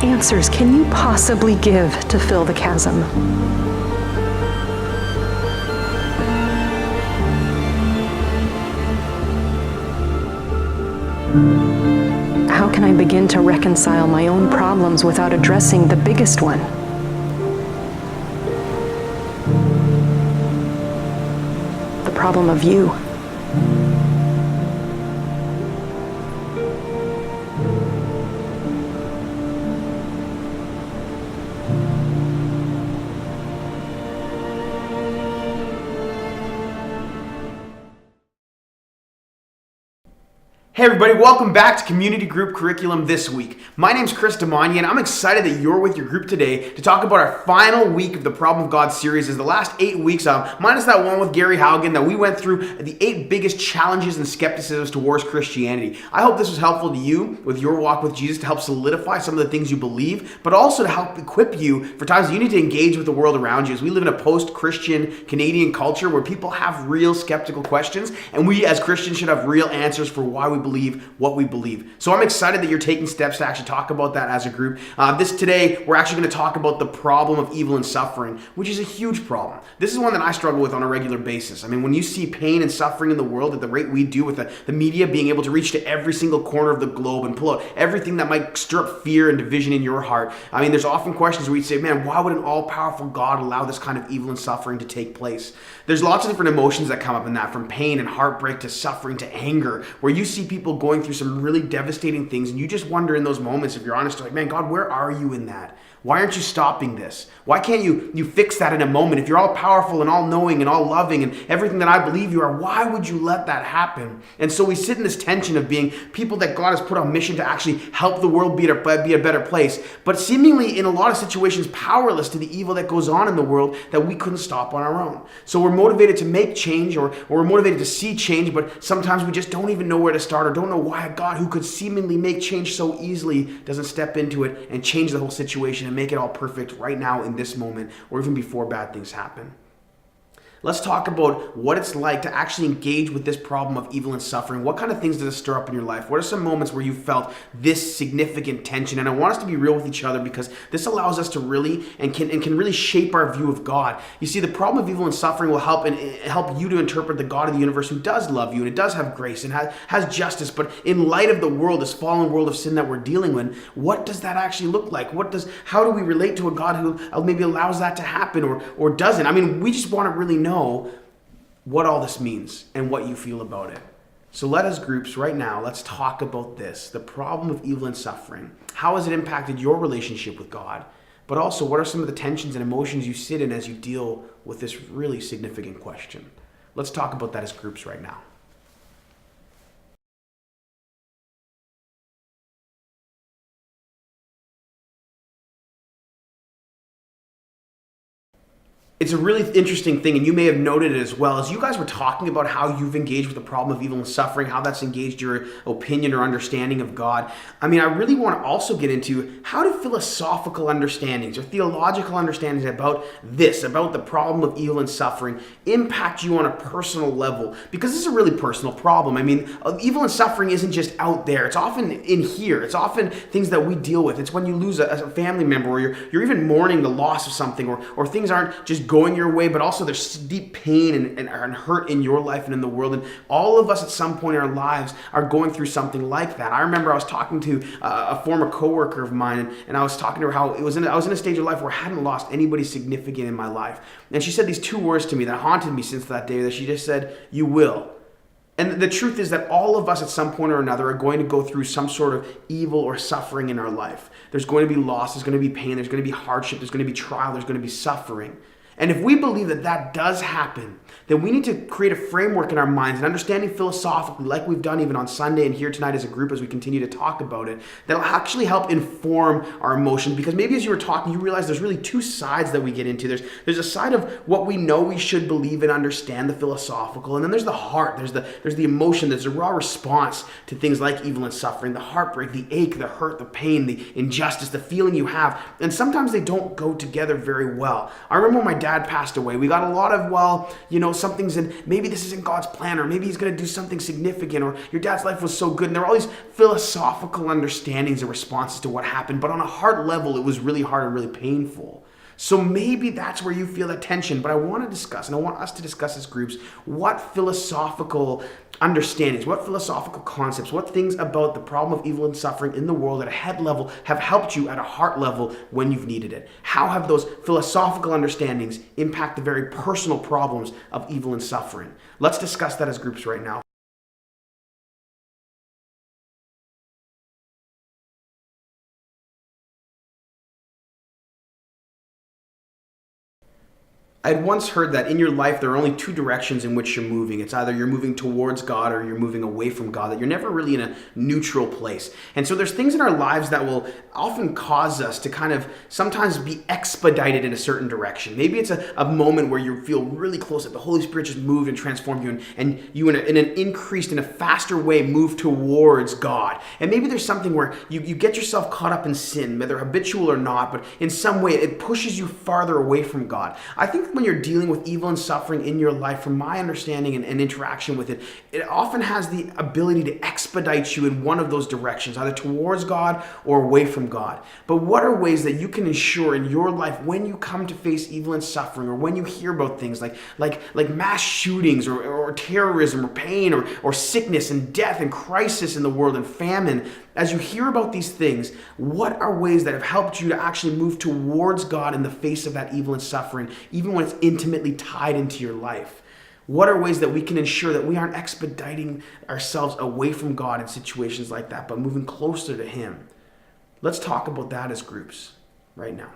answers can you possibly give to fill the chasm? How can I begin to reconcile my own problems without addressing the biggest one? The problem of you. Hey everybody, welcome back to Community Group Curriculum This Week. My name's Chris Damani and I'm excited that you're with your group today to talk about our final week of the Problem of God series. Is the last 8 weeks minus that one with Gary Haugen that we went through the 8 biggest challenges and skepticisms towards Christianity. I hope this was helpful to you with your walk with Jesus to help solidify some of the things you believe, but also to help equip you for times you need to engage with the world around you, as we live in a post-Christian Canadian culture where people have real skeptical questions, and we as Christians should have real answers for why we believe what we believe. So I'm excited that you're taking steps to actually talk about that as a group. Today, we're actually going to talk about the problem of evil and suffering, which is a huge problem. This is one that I struggle with on a regular basis. I mean, when you see pain and suffering in the world at the rate we do, with the media being able to reach to every single corner of the globe and pull out everything that might stir up fear and division in your heart, I mean, there's often questions where you'd say, man, why would an all-powerful God allow this kind of evil and suffering to take place? There's lots of different emotions that come up in that, from pain and heartbreak to suffering to anger, where you see people going through some really devastating things, and you just wonder in those moments, if you're honest, like, man, God, where are you in that? Why aren't you stopping this? Why can't you fix that in a moment? If you're all powerful and all knowing and all loving and everything that I believe you are, why would you let that happen? And so we sit in this tension of being people that God has put on mission to actually help the world be a better place, but seemingly in a lot of situations powerless to the evil that goes on in the world that we couldn't stop on our own. So we're motivated to make change, or we're motivated to see change, but sometimes we just don't even know where to start, or don't know why a God who could seemingly make change so easily doesn't step into it and change the whole situation and make it all perfect right now in this moment, or even before bad things happen. Let's talk about what it's like to actually engage with this problem of evil and suffering. What kind of things does it stir up in your life? What are some moments where you felt this significant tension? And I want us to be real with each other, because this allows us to really and can really shape our view of God. You see, the problem of evil and suffering will help you to interpret the God of the universe who does love you and it does have grace and has justice. But in light of the world, this fallen world of sin that we're dealing with, what does that actually look like? How do we relate to a God who maybe allows that to happen or doesn't? I mean, we just want to really know what all this means and what you feel about it. So let us groups right now, let's talk about this, the problem of evil and suffering. How has it impacted your relationship with God? But also, what are some of the tensions and emotions you sit in as you deal with this really significant question? Let's talk about that as groups right now. It's a really interesting thing, and you may have noted it as well, as you guys were talking about how you've engaged with the problem of evil and suffering, how that's engaged your opinion or understanding of God. I mean, I really want to also get into how do philosophical understandings or theological understandings about the problem of evil and suffering, impact you on a personal level? Because this is a really personal problem. I mean, evil and suffering isn't just out there. It's often in here. It's often things that we deal with. It's when you lose a family member, or you're even mourning the loss of something, or things aren't just going your way, but also there's deep pain and hurt in your life and in the world. And all of us at some point in our lives are going through something like that. I remember I was talking to a former coworker of mine, and I was talking to her how I was in a stage of life where I hadn't lost anybody significant in my life. And she said these 2 words to me that haunted me since that day, that she just said, "You will." And the truth is that all of us at some point or another are going to go through some sort of evil or suffering in our life. There's going to be loss, there's going to be pain, there's going to be hardship, there's going to be trial, there's going to be suffering. And if we believe that that does happen, then we need to create a framework in our minds and understanding philosophically, like we've done even on Sunday and here tonight as a group as we continue to talk about it, that'll actually help inform our emotions. Because maybe as you were talking, you realize there's really 2 sides that we get into. There's a side of what we know we should believe and understand, the philosophical, and then there's the heart. There's the emotion. There's a raw response to things like evil and suffering, the heartbreak, the ache, the hurt, the pain, the injustice, the feeling you have. And sometimes they don't go together very well. I remember when my dad passed away. We got a lot of, something's in, maybe this isn't God's plan, or maybe he's going to do something significant, or your dad's life was so good. And there were all these philosophical understandings and responses to what happened. But on a heart level, it was really hard and really painful. So maybe that's where you feel that tension, but I want to discuss, and I want us to discuss as groups, what philosophical understandings, what philosophical concepts, what things about the problem of evil and suffering in the world at a head level have helped you at a heart level when you've needed it. How have those philosophical understandings impact the very personal problems of evil and suffering? Let's discuss that as groups right now. I had once heard that in your life there are only two directions in which you're moving. It's either you're moving towards God or you're moving away from God, that you're never really in a neutral place. And so there's things in our lives that will often cause us to kind of sometimes be expedited in a certain direction. Maybe it's a moment where you feel really close, that the Holy Spirit just moved and transformed you, and you in an increased, in a faster way, move towards God. And maybe there's something where you get yourself caught up in sin, whether habitual or not, but in some way it pushes you farther away from God. I think when you're dealing with evil and suffering in your life, from my understanding and interaction with it, it often has the ability to expedite you in one of those directions, either towards God or away from God. But what are ways that you can ensure in your life, when you come to face evil and suffering, or when you hear about things like mass shootings or terrorism or pain or sickness and death and crisis in the world and famine, as you hear about these things, what are ways that have helped you to actually move towards God in the face of that evil and suffering, even when it's intimately tied into your life? What are ways that we can ensure that we aren't expediting ourselves away from God in situations like that, but moving closer to Him? Let's talk about that as groups right now.